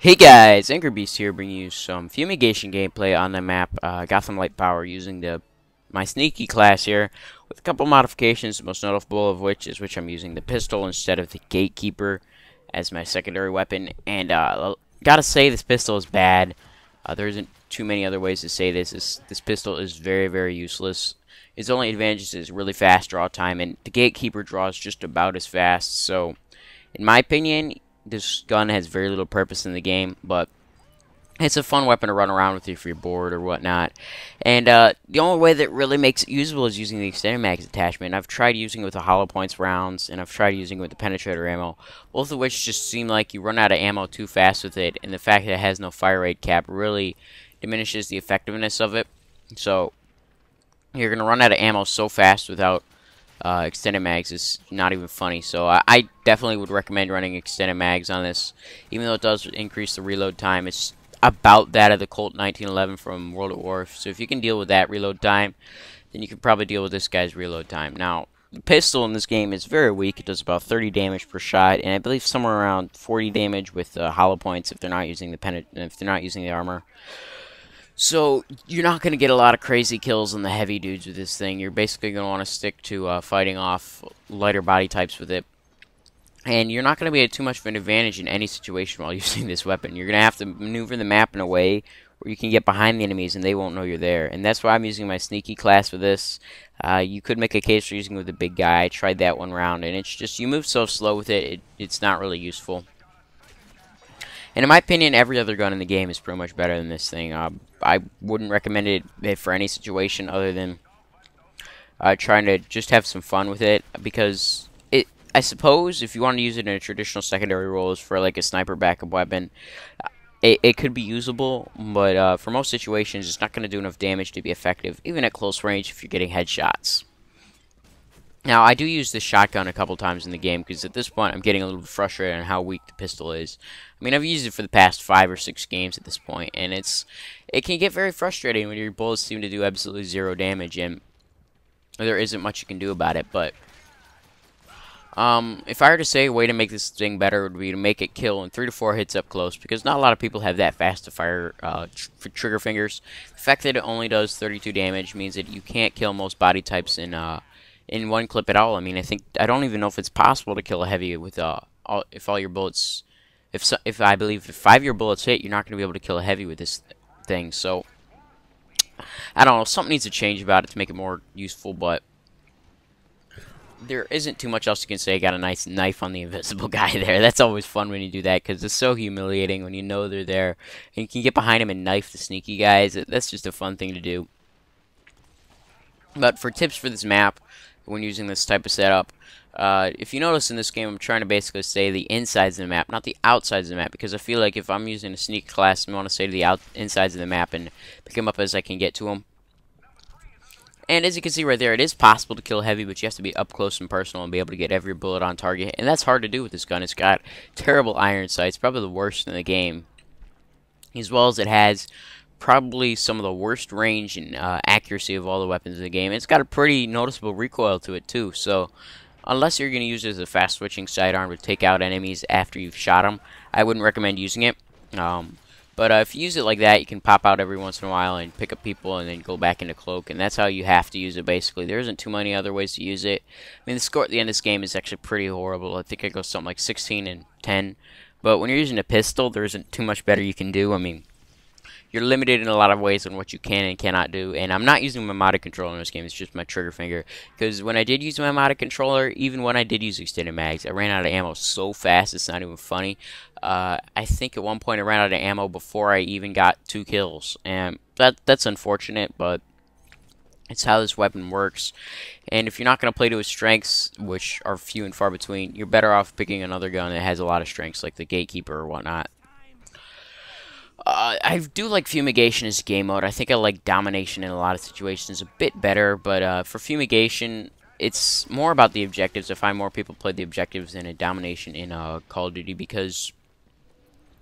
Hey guys, Angry Beast here, bringing you some fumigation gameplay on the map Gotham Light Power using my sneaky class here with a couple modifications, the most notable of which I'm using the pistol instead of the gatekeeper as my secondary weapon. And gotta say, this pistol is bad. There isn't too many other ways to say this. This pistol is very useless. Its only advantage is really fast draw time, and the gatekeeper draws just about as fast. So, in my opinion, this gun has very little purpose in the game, but it's a fun weapon to run around with if you're bored or whatnot. And the only way that really makes it usable is using the extended mags attachment. I've tried using it with the hollow points rounds, and I've tried using it with the penetrator ammo, both of which just seem like you run out of ammo too fast with it, and the fact that it has no fire rate cap really diminishes the effectiveness of it. So you're going to run out of ammo so fast without extended mags is not even funny. So I definitely would recommend running extended mags on this, even though it does increase the reload time. It's about that of the Colt 1911 from World at War. So if you can deal with that reload time, then you can probably deal with this guy's reload time. Now, the pistol in this game is very weak. It does about 30 damage per shot, and I believe somewhere around 40 damage with hollow points if they're not using the armor. So, you're not going to get a lot of crazy kills on the heavy dudes with this thing. You're basically going to want to stick to fighting off lighter body types with it. And you're not going to be at too much of an advantage in any situation while using this weapon. You're going to have to maneuver the map in a way where you can get behind the enemies and they won't know you're there. And that's why I'm using my sneaky class for this. You could make a case for using it with a big guy. I tried that one round, and it's just, you move so slow with it, it's not really useful. And in my opinion, every other gun in the game is pretty much better than this thing. I wouldn't recommend it for any situation other than trying to just have some fun with it, because I suppose if you want to use it in a traditional secondary role as for like a sniper backup weapon, it could be usable, but for most situations it's not going to do enough damage to be effective, even at close range if you're getting headshots. Now, I do use this shotgun a couple times in the game, because at this point I'm getting a little bit frustrated on how weak the pistol is. I mean, I've used it for the past 5 or 6 games at this point, and it can get very frustrating when your bullets seem to do absolutely 0 damage, and there isn't much you can do about it. But if I were to say a way to make this thing better would be to make it kill in 3 to 4 hits up close, because not a lot of people have that fast to fire trigger fingers. The fact that it only does 32 damage means that you can't kill most body types in one clip at all. I mean, I don't even know if it's possible to kill a heavy with if all your bullets, I believe if 5 of your bullets hit, you're not going to be able to kill a heavy with this thing. So I don't know, something needs to change about it to make it more useful, but there isn't too much else you can say. Got a nice knife on the invisible guy there. That's always fun when you do that, because it's so humiliating when you know they're there and you can get behind them and knife the sneaky guys. That's just a fun thing to do. But for tips for this map, when using this type of setup, if you notice in this game, I'm trying to basically say the insides of the map, not the outsides of the map, because I feel like if I'm using a sneak class, I want to say to the insides of the map and pick them up as I can get to them. And as you can see right there, it is possible to kill heavy, but you have to be up close and personal and be able to get every bullet on target, and that's hard to do with this gun. It's got terrible iron sights, probably the worst in the game, as well as it has probably some of the worst range and accuracy of all the weapons in the game. It's got a pretty noticeable recoil to it too, so unless you're going to use it as a fast switching sidearm to take out enemies after you've shot them, I wouldn't recommend using it. But if you use it like that, you can pop out every once in a while and pick up people and then go back into cloak, and that's how you have to use it basically. There isn't too many other ways to use it. I mean, the score at the end of this game is actually pretty horrible. I think it goes something like 16-10, but when you're using a pistol, there isn't too much better you can do. I mean, you're limited in a lot of ways on what you can and cannot do, and I'm not using my modded controller in this game, it's just my trigger finger, because when I did use my modded controller, even when I did use extended mags, I ran out of ammo so fast, it's not even funny. I think at one point I ran out of ammo before I even got 2 kills, and that's unfortunate, but it's how this weapon works. And if you're not going to play to its strengths, which are few and far between, you're better off picking another gun that has a lot of strengths, like the Gatekeeper or whatnot. I do like Fumigation as a game mode. I think I like Domination in a lot of situations a bit better, but for Fumigation, it's more about the objectives. I find more people play the objectives than a Domination in Call of Duty, because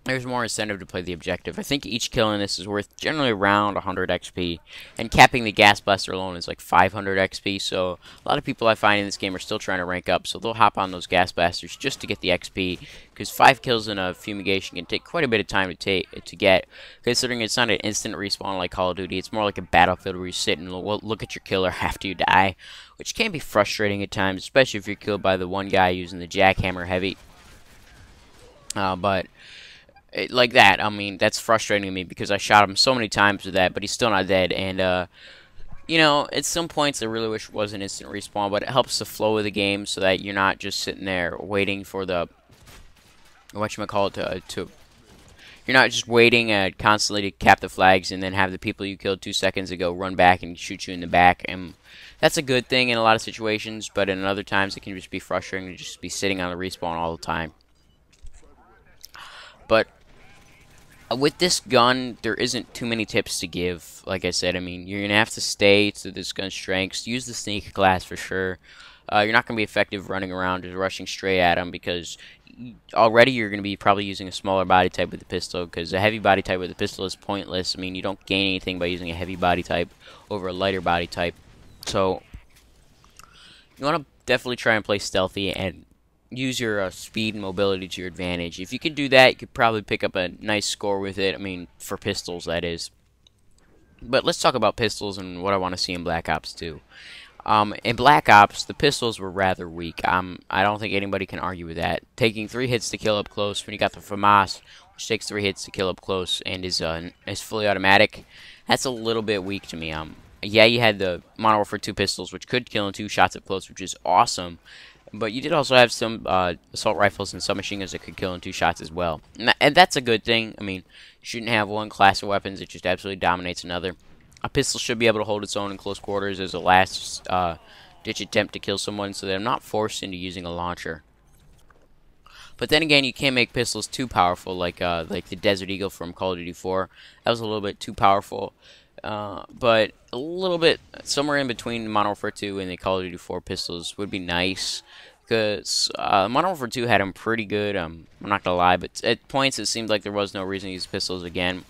there's more incentive to play the objective. I think each kill in this is worth generally around 100 XP, and capping the gas blaster alone is like 500 XP, so a lot of people I find in this game are still trying to rank up, so they'll hop on those gas blasters just to get the XP, because 5 kills in a fumigation can take quite a bit of time to get, considering it's not an instant respawn like Call of Duty. It's more like a battlefield where you sit and look at your killer after you die, which can be frustrating at times, especially if you're killed by the one guy using the jackhammer heavy. Like that, I mean, that's frustrating to me because I shot him so many times with that, but he's still not dead. And, you know, at some points I really wish it was an instant respawn, but it helps the flow of the game so that you're not just sitting there waiting for the, whatchamacallit, you're not just waiting constantly to cap the flags and then have the people you killed 2 seconds ago run back and shoot you in the back. And that's a good thing in a lot of situations, but in other times it can just be frustrating to just be sitting on the respawn all the time. But with this gun, there isn't too many tips to give. Like I said, I mean, you're going to have to stay to this gun's strengths. Use the sneak class for sure. You're not going to be effective running around just rushing straight at them because already you're going to be probably using a smaller body type with the pistol, because a heavy body type with the pistol is pointless. I mean, you don't gain anything by using a heavy body type over a lighter body type. So you want to definitely try and play stealthy and use your speed and mobility to your advantage. If you could do that, you could probably pick up a nice score with it. I mean, for pistols, that is. But let's talk about pistols and what I want to see in Black Ops 2. In Black Ops, the pistols were rather weak. I don't think anybody can argue with that. Taking 3 hits to kill up close when you got the FAMAS, which takes 3 hits to kill up close and is fully automatic, that's a little bit weak to me. Yeah, you had the Modern Warfare 2 pistols, which could kill in 2 shots up close, which is awesome. But you did also have some assault rifles and submachine guns that could kill in 2 shots as well. And that's a good thing. I mean, you shouldn't have one class of weapons that just absolutely dominates another. A pistol should be able to hold its own in close quarters as a last-ditch attempt to kill someone, so that I'm not forced into using a launcher. But then again, you can't make pistols too powerful, like the Desert Eagle from Call of Duty 4. That was a little bit too powerful. But a little bit somewhere in between Modern Warfare 2 and the Call of Duty 4 pistols would be nice, because Modern Warfare 2 had them pretty good. I'm not gonna lie, but at points it seemed like there was no reason to use pistols again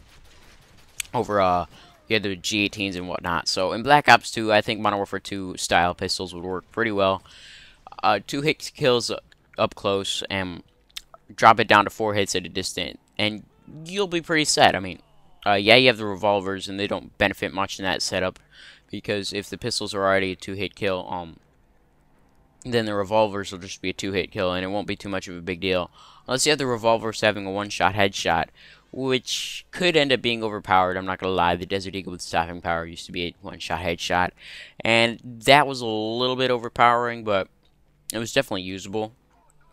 over you had the G18s and whatnot. So in Black Ops 2, I think Modern Warfare 2 style pistols would work pretty well. 2 hit kills up close and drop it down to 4 hits at a distance, and you'll be pretty set. I mean, yeah, you have the revolvers, and they don't benefit much in that setup, because if the pistols are already a 2-hit kill, then the revolvers will just be a 2-hit kill, and it won't be too much of a big deal. Unless you have the revolvers having a 1-shot headshot, which could end up being overpowered. I'm not going to lie, the Desert Eagle with stopping power used to be a 1-shot headshot, and that was a little bit overpowering, but it was definitely usable.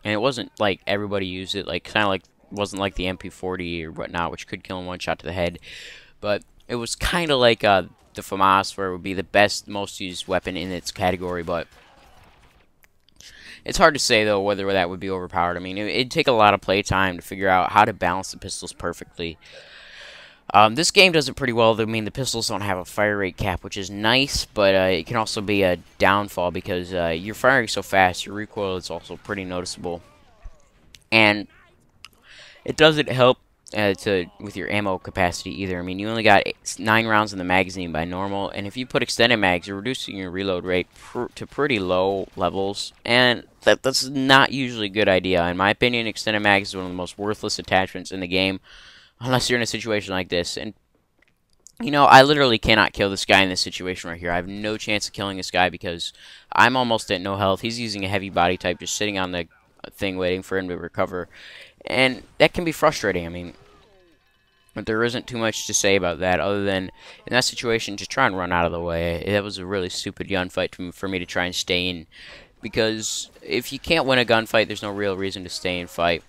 And it wasn't like everybody used it, like kind of like wasn't like the MP40 or whatnot, which could kill in 1 shot to the head, but it was kind of like the FAMAS, where it would be the best, most used weapon in its category. But it's hard to say though whether that would be overpowered. I mean, it'd take a lot of play time to figure out how to balance the pistols perfectly. This game does it pretty well. I mean, the pistols don't have a fire rate cap, which is nice, but it can also be a downfall because you're firing so fast. Your recoil is also pretty noticeable, and it doesn't help with your ammo capacity either. I mean, you only got 9 rounds in the magazine by normal, and if you put extended mags, you're reducing your reload rate to pretty low levels, and that's not usually a good idea. In my opinion, extended mags is one of the most worthless attachments in the game, unless you're in a situation like this. And you know, I literally cannot kill this guy in this situation right here. I have no chance of killing this guy because I'm almost at no health. He's using a heavy body type, just sitting on the thing waiting for him to recover. And that can be frustrating. I mean, but there isn't too much to say about that other than in that situation, just try and run out of the way. That was a really stupid gunfight for me to try and stay in, because if you can't win a gunfight, there's no real reason to stay and fight.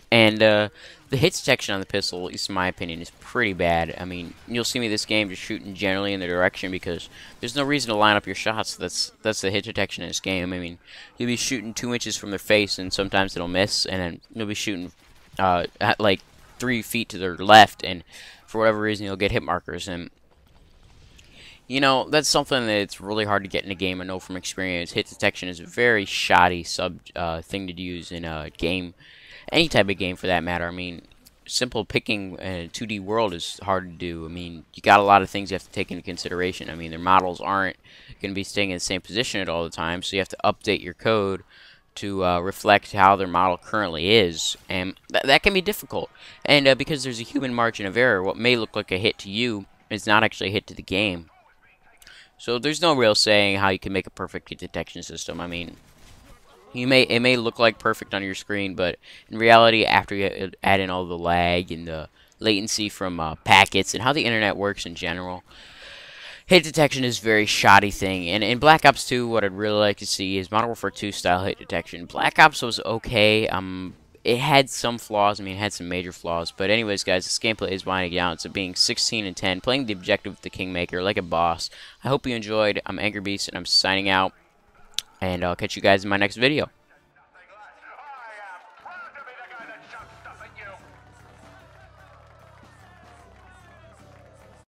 And the hit detection on the pistol, at least in my opinion, is pretty bad. I mean, you'll see me this game just shooting generally in the direction because there's no reason to line up your shots. That's the hit detection in this game. I mean, you'll be shooting 2 inches from their face, and sometimes it'll miss, and then you'll be shooting at like 3 feet to their left, and for whatever reason, you'll get hit markers. And you know, that's something that's really hard to get in a game. I know from experience, hit detection is a very shoddy thing to use in a game. Any type of game for that matter. I mean, simple picking in a 2D world is hard to do. I mean, you got a lot of things you have to take into consideration. I mean, their models aren't going to be staying in the same position at all the time, so you have to update your code to reflect how their model currently is, and that can be difficult. And because there's a human margin of error, what may look like a hit to you is not actually a hit to the game. So there's no real saying how you can make a perfect hit detection system. I mean, it may look like perfect on your screen, but in reality, after you add in all the lag and the latency from packets and how the internet works in general, hit detection is a very shoddy thing. And in Black Ops 2, what I'd really like to see is Modern Warfare 2 style hit detection. Black Ops was okay. It had some flaws. I mean, it had some major flaws. But anyways, guys, this gameplay is winding down. So being 16 and 10, playing the objective with the Kingmaker like a boss. I hope you enjoyed. I'm Angry Beast, and I'm signing out. And I'll catch you guys in my next video.